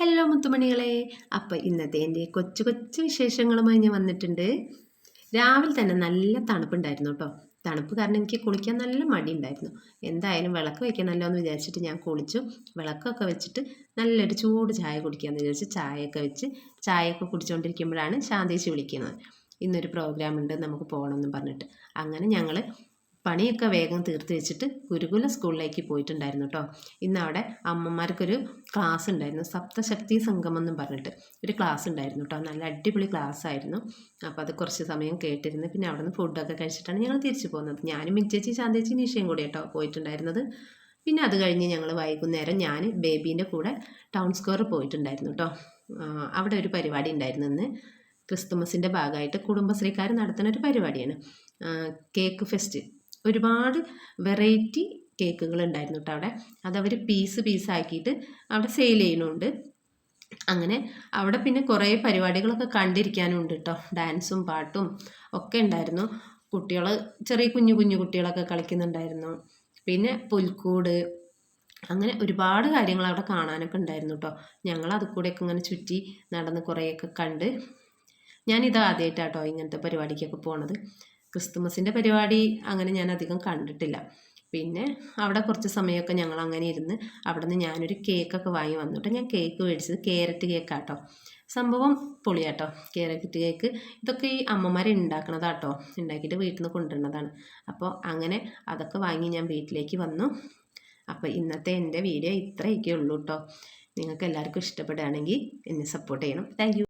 Hello മുത്തുമണികളെ, അപ്പോൾ ഇന്നത്തെ എൻ്റെ കൊച്ചു കൊച്ചു വിശേഷങ്ങളുമായി ഞാൻ വന്നിട്ടുണ്ട്. രാവിലെ തന്നെ നല്ല തണുപ്പുണ്ടായിരുന്നു കേട്ടോ. തണുപ്പ് കാരണം എനിക്ക് കുളിക്കാൻ നല്ല മടിയുണ്ടായിരുന്നു. എന്തായാലും വിളക്ക് വെക്കണമല്ലോ എന്ന് വിചാരിച്ചിട്ട് ഞാൻ കുളിച്ചു. വിളക്കൊക്കെ വെച്ചിട്ട് നല്ലൊരു ചൂട് ചായ കുടിക്കാമെന്ന് വിചാരിച്ച് ചായയൊക്കെ കുടിച്ചുകൊണ്ടിരിക്കുമ്പോഴാണ് ശാന്തേച്ചി വിളിക്കുന്നത്. ഇന്നൊരു പ്രോഗ്രാം ഉണ്ട്, നമുക്ക് പോകണമെന്ന് പറഞ്ഞിട്ട്. അങ്ങനെ ഞങ്ങൾ പണിയൊക്കെ വേഗം തീർത്ത് വെച്ചിട്ട് ഗുരുകുല സ്കൂളിലേക്ക് പോയിട്ടുണ്ടായിരുന്നു കേട്ടോ. ഇന്ന് അവിടെ അമ്മമാർക്കൊരു ക്ലാസ് ഉണ്ടായിരുന്നു, സപ്തശക്തി സംഗമം എന്നും പറഞ്ഞിട്ട് ഒരു ക്ലാസ് ഉണ്ടായിരുന്നു കേട്ടോ. നല്ല അടിപൊളി ക്ലാസ് ആയിരുന്നു. അപ്പോൾ അത് കുറച്ച് സമയം കേട്ടിരുന്നു. പിന്നെ അവിടെ നിന്ന് ഫുഡൊക്കെ കഴിച്ചിട്ടാണ് ഞങ്ങൾ തിരിച്ചു പോകുന്നത്. ഞാനും മിച്ചേച്ചി ശാന്തേച്ചി നിഷയും കൂടി കേട്ടോ പോയിട്ടുണ്ടായിരുന്നത്. പിന്നെ അത് കഴിഞ്ഞ് ഞങ്ങൾ വൈകുന്നേരം ഞാൻ ബേബീൻ്റെ കൂടെ ടൗൺ സ്ക്വയർ പോയിട്ടുണ്ടായിരുന്നു കേട്ടോ. അവിടെ ഒരു പരിപാടി ഉണ്ടായിരുന്നു ഇന്ന്. ക്രിസ്തുമസിൻ്റെ ഭാഗമായിട്ട് കുടുംബശ്രീക്കാർ നടത്തുന്ന ഒരു പരിപാടിയാണ്, കേക്ക് ഫെസ്റ്റ്. ഒരുപാട് വെറൈറ്റി കേക്കുകൾ ഉണ്ടായിരുന്നു കേട്ടോ അവിടെ. അതവർ പീസാക്കിയിട്ട് അവിടെ സെയിൽ ചെയ്യുന്നുണ്ട്. അങ്ങനെ അവിടെ പിന്നെ കുറേ പരിപാടികളൊക്കെ കണ്ടിരിക്കാനും ഉണ്ട് കേട്ടോ. ഡാൻസും പാട്ടും ഒക്കെ ഉണ്ടായിരുന്നു. കുട്ടികൾ, ചെറിയ കുഞ്ഞു കുട്ടികളൊക്കെ കളിക്കുന്നുണ്ടായിരുന്നു. പിന്നെ പുൽക്കൂട്, അങ്ങനെ ഒരുപാട് കാര്യങ്ങൾ അവിടെ കാണാനൊക്കെ ഉണ്ടായിരുന്നു കേട്ടോ. ഞങ്ങൾ അത് കൂടെയൊക്കെ ഇങ്ങനെ ചുറ്റി നടന്ന് കുറേയൊക്കെ കണ്ട്. ഞാനിത് ആദ്യമായിട്ടാട്ടോ ഇങ്ങനത്തെ പരിപാടിക്കൊക്കെ പോണത്. ക്രിസ്തുമസിൻ്റെ പരിപാടി അങ്ങനെ ഞാൻ അധികം കണ്ടിട്ടില്ല. പിന്നെ അവിടെ കുറച്ച് സമയമൊക്കെ ഞങ്ങൾ അങ്ങനെ ഇരുന്ന് അവിടെ നിന്ന് ഞാനൊരു കേക്കൊക്കെ വാങ്ങി വന്നിട്ട് ഞാൻ കേക്ക് മേടിച്ചത് ക്യാരറ്റ് കേക്കാട്ടോ. സംഭവം പൊളിയാട്ടോ. ക്യാരറ്റ് കേക്ക് ഇതൊക്കെ ഈ അമ്മമാർ ഉണ്ടാക്കണതാട്ടോ, ഉണ്ടാക്കിയിട്ട് വീട്ടിൽ നിന്ന് കൊണ്ടുവരുന്നതാണ്. അപ്പോൾ അങ്ങനെ അതൊക്കെ വാങ്ങി ഞാൻ വീട്ടിലേക്ക് വന്നു. അപ്പോൾ ഇന്നത്തെ എൻ്റെ വീഡിയോ ഇത്രയൊക്കെ ഉള്ളൂ കേട്ടോ. നിങ്ങൾക്ക് എല്ലാവർക്കും ഇഷ്ടപ്പെടുകയാണെങ്കിൽ എന്നെ സപ്പോർട്ട് ചെയ്യണം. Thank you.